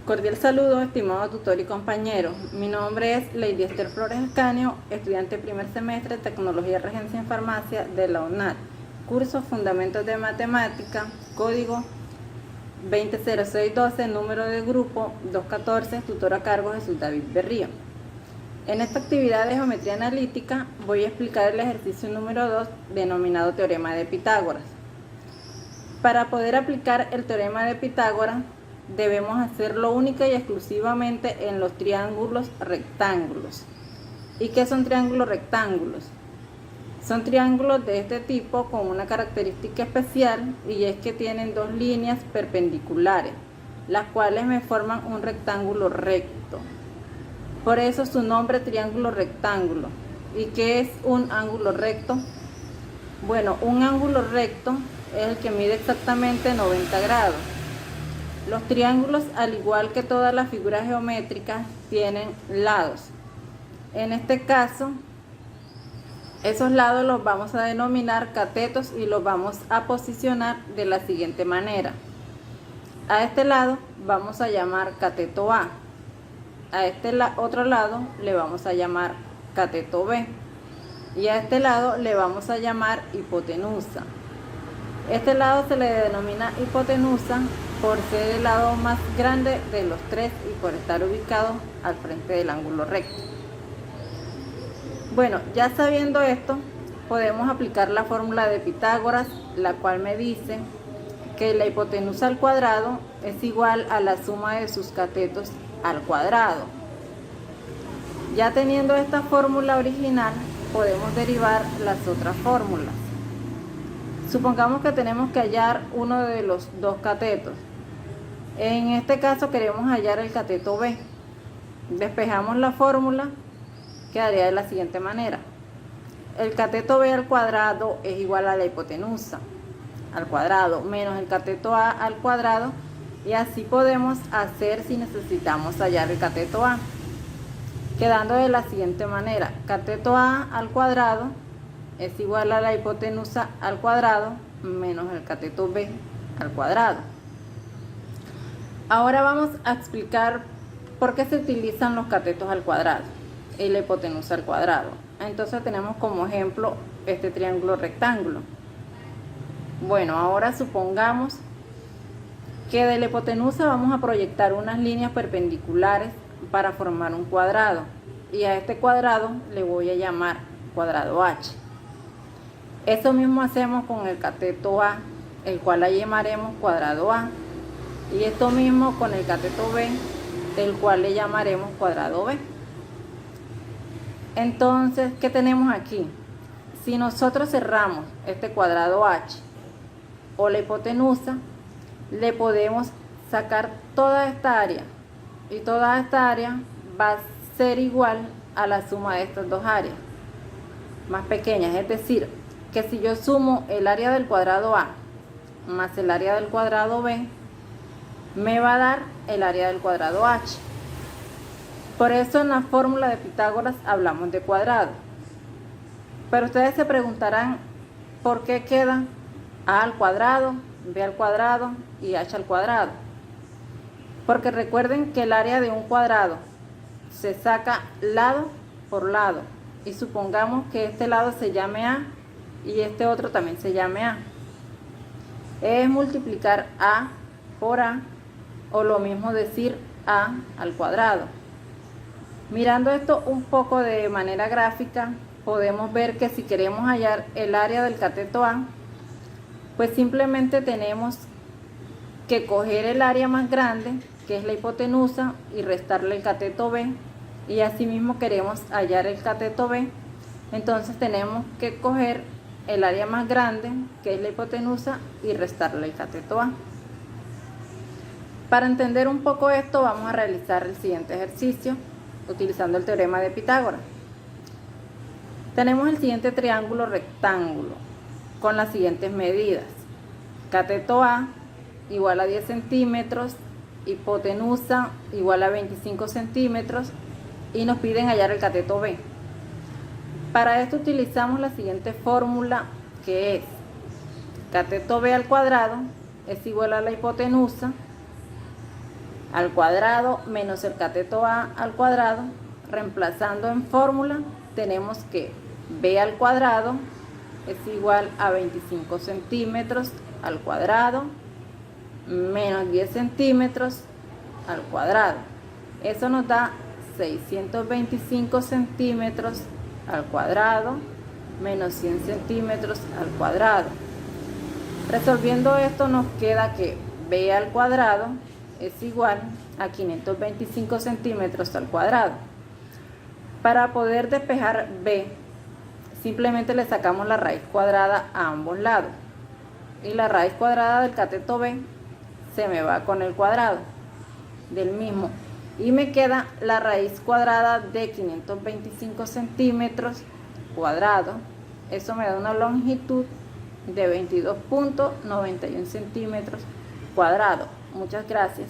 Cordial saludo, estimado tutor y compañero. Mi nombre es Lady Esther Flores Escanio, estudiante primer semestre de Tecnología y Regencia en Farmacia de la UNAD. Curso Fundamentos de Matemática, código 200612, número de grupo 214, tutor a cargo Jesús David Berrío. En esta actividad de geometría analítica voy a explicar el ejercicio número 2 denominado teorema de Pitágoras. Para poder aplicar el teorema de Pitágoras debemos hacerlo única y exclusivamente en los triángulos rectángulos. ¿Y qué son triángulos rectángulos? Son triángulos de este tipo con una característica especial, y es que tienen dos líneas perpendiculares, las cuales me forman un rectángulo recto. Por eso su nombre, triángulo rectángulo. ¿Y qué es un ángulo recto? Bueno, un ángulo recto es el que mide exactamente 90 grados. Los triángulos, al igual que todas las figuras geométricas, tienen lados. En este caso, esos lados los vamos a denominar catetos y los vamos a posicionar de la siguiente manera. A este lado vamos a llamar cateto A. A este otro lado le vamos a llamar cateto B. Y a este lado le vamos a llamar hipotenusa. Este lado se le denomina hipotenusa por ser el lado más grande de los tres y por estar ubicado al frente del ángulo recto. Bueno, ya sabiendo esto, podemos aplicar la fórmula de Pitágoras, la cual me dice que la hipotenusa al cuadrado es igual a la suma de sus catetos al cuadrado. Ya teniendo esta fórmula original, podemos derivar las otras fórmulas. Supongamos que tenemos que hallar uno de los dos catetos. En este caso queremos hallar el cateto B. Despejamos la fórmula, quedaría de la siguiente manera. El cateto B al cuadrado es igual a la hipotenusa al cuadrado menos el cateto A al cuadrado, y así podemos hacer si necesitamos hallar el cateto A, quedando de la siguiente manera. Cateto A al cuadrado es igual a la hipotenusa al cuadrado menos el cateto B al cuadrado. Ahora vamos a explicar por qué se utilizan los catetos al cuadrado y la hipotenusa al cuadrado. Entonces tenemos como ejemplo este triángulo rectángulo. Bueno, ahora supongamos que de la hipotenusa vamos a proyectar unas líneas perpendiculares para formar un cuadrado, y a este cuadrado le voy a llamar cuadrado H. Eso mismo hacemos con el cateto A, el cual le llamaremos cuadrado A, y esto mismo con el cateto B, el cual le llamaremos cuadrado B. Entonces, ¿qué tenemos aquí? Si nosotros cerramos este cuadrado H o la hipotenusa, le podemos sacar toda esta área, y toda esta área va a ser igual a la suma de estas dos áreas más pequeñas. Es decir, que si yo sumo el área del cuadrado A más el área del cuadrado B, me va a dar el área del cuadrado H. Por eso en la fórmula de Pitágoras hablamos de cuadrado. Pero ustedes se preguntarán por qué queda A al cuadrado, B al cuadrado y H al cuadrado. Porque recuerden que el área de un cuadrado se saca lado por lado, y supongamos que este lado se llame A y este otro también se llame A. Es multiplicar A por A, o lo mismo decir A al cuadrado. Mirando esto un poco de manera gráfica, podemos ver que si queremos hallar el área del cateto A, pues simplemente tenemos que coger el área más grande, que es la hipotenusa, y restarle el cateto B, y asimismo queremos hallar el cateto B, entonces tenemos que coger el área más grande, que es la hipotenusa, y restarle el cateto A. Para entender un poco esto, vamos a realizar el siguiente ejercicio utilizando el teorema de Pitágoras. Tenemos el siguiente triángulo rectángulo con las siguientes medidas. Cateto A igual a 10 centímetros, hipotenusa igual a 25 centímetros, y nos piden hallar el cateto B. Para esto utilizamos la siguiente fórmula, que es cateto B al cuadrado es igual a la hipotenusa al cuadrado menos el cateto A al cuadrado. Reemplazando en fórmula, tenemos que B al cuadrado es igual a 25 centímetros al cuadrado menos 10 centímetros al cuadrado. Eso nos da 625 centímetros al cuadrado menos 100 centímetros al cuadrado. Resolviendo esto nos queda que B al cuadrado es igual a 525 centímetros al cuadrado. Para poder despejar B, simplemente le sacamos la raíz cuadrada a ambos lados. Y la raíz cuadrada del cateto B se me va con el cuadrado del mismo. Y me queda la raíz cuadrada de 525 centímetros cuadrado. Eso me da una longitud de 22.91 centímetros cuadrados. Muchas gracias.